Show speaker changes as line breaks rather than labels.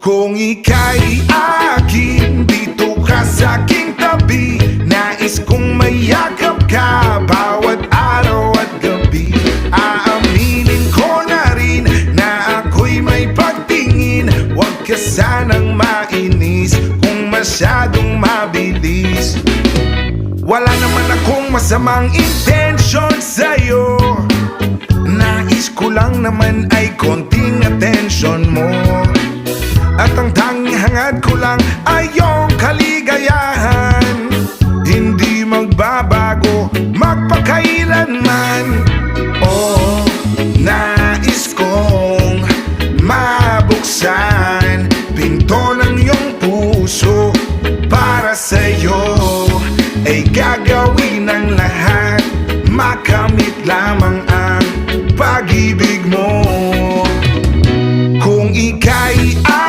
Kung ika'y akin, dito ka sa aking tabi. Nais kong mayakap ka bawat araw at gabi. Aaminin ko na rin na ako'y may pagtingin. Huwag ka sanang mainis kung masyadong mabilis. Wala naman akong masamang intensyon sa'yo. Nais ko lang naman ay konting atensyon mo. At ang tanging hangad ko lang ay iyong kalimutan.